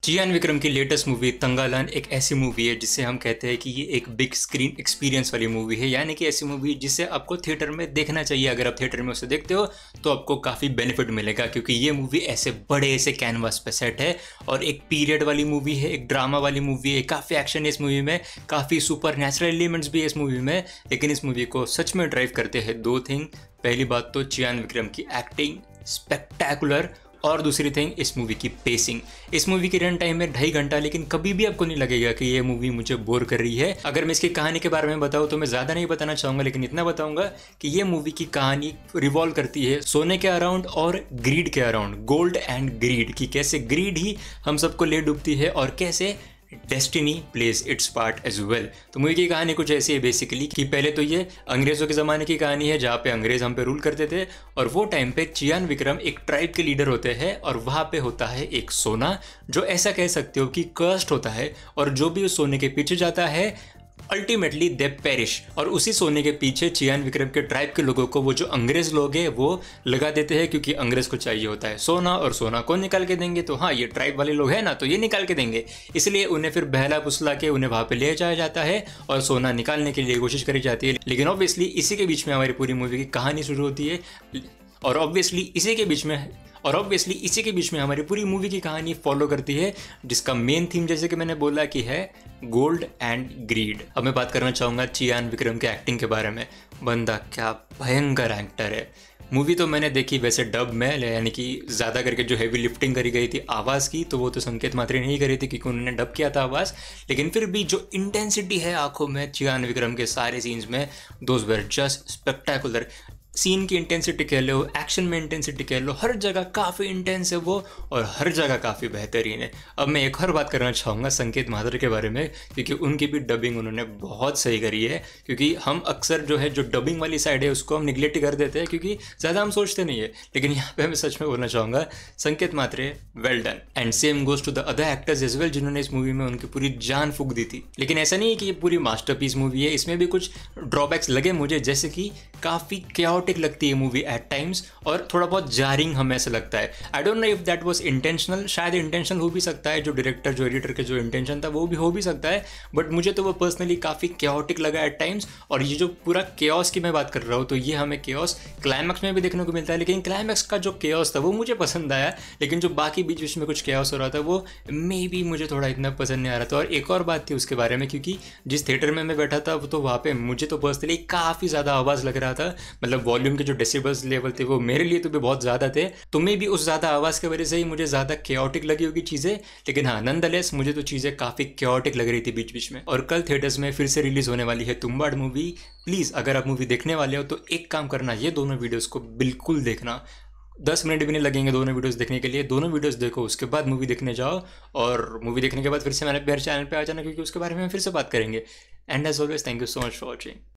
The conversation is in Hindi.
चियान विक्रम की लेटेस्ट मूवी तंगालन एक ऐसी मूवी है जिसे हम कहते हैं कि ये एक बिग स्क्रीन एक्सपीरियंस वाली मूवी है, यानी कि ऐसी मूवी जिसे आपको थिएटर में देखना चाहिए। अगर आप थिएटर में उसे देखते हो तो आपको काफ़ी बेनिफिट मिलेगा, क्योंकि ये मूवी ऐसे बड़े ऐसे कैनवास पे सेट है और एक पीरियड वाली मूवी है, एक ड्रामा वाली मूवी है, काफ़ी एक्शन है इस मूवी में, काफ़ी सुपर नेचुरल एलिमेंट्स भी है इस मूवी में। लेकिन इस मूवी को सच में ड्राइव करते हैं दो थिंग। पहली बात तो चियान विक्रम की एक्टिंग स्पेक्टैकुलर, और दूसरी थिंग इस मूवी की पेसिंग। इस मूवी की रन टाइम है 2.5 घंटा, लेकिन कभी भी आपको नहीं लगेगा कि ये मूवी मुझे बोर कर रही है। अगर मैं इसकी कहानी के बारे में बताऊँ तो मैं ज़्यादा नहीं बताना चाहूँगा, लेकिन इतना बताऊँगा कि ये मूवी की कहानी रिवॉल्व करती है सोने के अराउंड और ग्रीड के अराउंड, गोल्ड एंड ग्रीड की। कैसे ग्रीड ही हम सबको ले डूबती है और कैसे destiny plays its part as well. तो मूवी की कहानी कुछ ऐसी है बेसिकली कि पहले तो ये अंग्रेज़ों के ज़माने की कहानी है, जहाँ पे अंग्रेज़ हम पे रूल करते थे, और वो टाइम पे चियान विक्रम एक ट्राइब के लीडर होते हैं, और वहाँ पे होता है एक सोना जो ऐसा कह सकते हो कि कर्स्ड होता है, और जो भी उस सोने के पीछे जाता है अल्टीमेटली दे पेरिश। और उसी सोने के पीछे चियान विक्रम के ट्राइब के लोगों को वो जो अंग्रेज लोग हैं वो लगा देते हैं, क्योंकि अंग्रेज को चाहिए होता है सोना, और सोना कौन निकाल के देंगे? तो हाँ, ये ट्राइब वाले लोग हैं ना, तो ये निकाल के देंगे। इसलिए उन्हें फिर बहला फुसला के उन्हें वहाँ पे ले जाया जाता है और सोना निकालने के लिए कोशिश करी जाती है। लेकिन ऑब्वियसली इसी के बीच में हमारी पूरी मूवी की कहानी शुरू होती है, और ऑब्वियसली इसी के बीच में हमारी पूरी मूवी की कहानी फॉलो करती है, जिसका मेन थीम जैसे कि मैंने बोला कि है गोल्ड एंड ग्रीड। अब मैं बात करना चाहूँगा चियान विक्रम के एक्टिंग के बारे में। बंदा क्या भयंकर एक्टर है। मूवी तो मैंने देखी वैसे डब में, यानी कि ज़्यादा करके जो हैवी लिफ्टिंग करी गई थी आवाज़ की, तो वो तो संकेत मात्रे नहीं करी थी क्योंकि उन्होंने डब किया था आवाज़। लेकिन फिर भी जो इंटेंसिटी है आंखों में चियान विक्रम के सारे सीन्स में, those were just spectacular. Scene की इंटेंसिटी कह लो, एक्शन में इंटेंसिटी कह लो, हर जगह काफ़ी इंटेंस है वो, और हर जगह काफ़ी बेहतरीन है। अब मैं एक और बात करना चाहूँगा संकेत मात्रे के बारे में, क्योंकि उनकी भी डबिंग उन्होंने बहुत सही करी है। क्योंकि हम अक्सर जो है जो डबिंग वाली साइड है उसको हम निगलेक्ट कर देते हैं, क्योंकि ज़्यादा हम सोचते नहीं है। लेकिन यहाँ पे मैं सच में बोलना चाहूँगा Sanket Matre well done, and same goes to the other actors as well, जिन्होंने इस मूवी में उनकी पूरी जान फूंक दी थी। लेकिन ऐसा नहीं है कि ये पूरी मास्टरपीस मूवी है, इसमें भी कुछ ड्रॉबैक्स लगे मुझे, जैसे कि काफ़ी क्याओटिक लगती है मूवी एट टाइम्स, और थोड़ा बहुत जारिंग हमें ऐसा लगता है। I don't know if that was intentional, शायद इंटेंशनल हो भी सकता है, जो डायरेक्टर जो एडिटर के जो इंटेंशन था वो भी हो भी सकता है, बट मुझे तो वो पर्सनली काफ़ी क्याओटिक लगा एट टाइम्स। और ये जो पूरा केओस की मैं बात कर रहा हूँ, तो ये हमें केओस क्लाइमैक्स में भी देखने को मिलता है, लेकिन क्लाइमैक्स का जो केओस था वो मुझे पसंद आया, लेकिन जो बाकी बीच बीच में कुछ केओस हो रहा था वो मे बी मुझे थोड़ा इतना पसंद नहीं आ रहा था। और एक और बात थी उसके बारे में, क्योंकि जिस थिएटर में मैं बैठा था तो वहाँ पे मुझे तो पर्सनली काफ़ी ज़्यादा आवाज़ लग रहा था, मतलब वॉल्यूम के जो डेसिबल्स लेवल थे वो मेरे लिए तो भी बहुत ज़्यादा थे। तुम्हें भी उस ज़्यादा आवाज़ की वजह से ही मुझे ज़्यादा क्याओटिक लगी होगी चीज़ें, लेकिन हाँ नॉनदलेस मुझे तो चीज़ें काफ़ी क्याओटिक लग रही थी बीच बीच में। और कल थिएटर्स में फिर से रिलीज़ होने वाली है तुम्बाड़ मूवी। प्लीज़ अगर आप मूवी देखने वाले हो तो एक काम करना, ये दोनों वीडियोज़ को बिल्कुल देखना। 10 मिनट भी नहीं लगेंगे दोनों वीडियोस देखने के लिए। दोनों वीडियोस देखो, उसके बाद मूवी देखने जाओ, और मूवी देखने के बाद फिर से मेरे चैनल पे आ जाना, क्योंकि उसके बारे में हम फिर से बात करेंगे। And as always thank you so much for watching.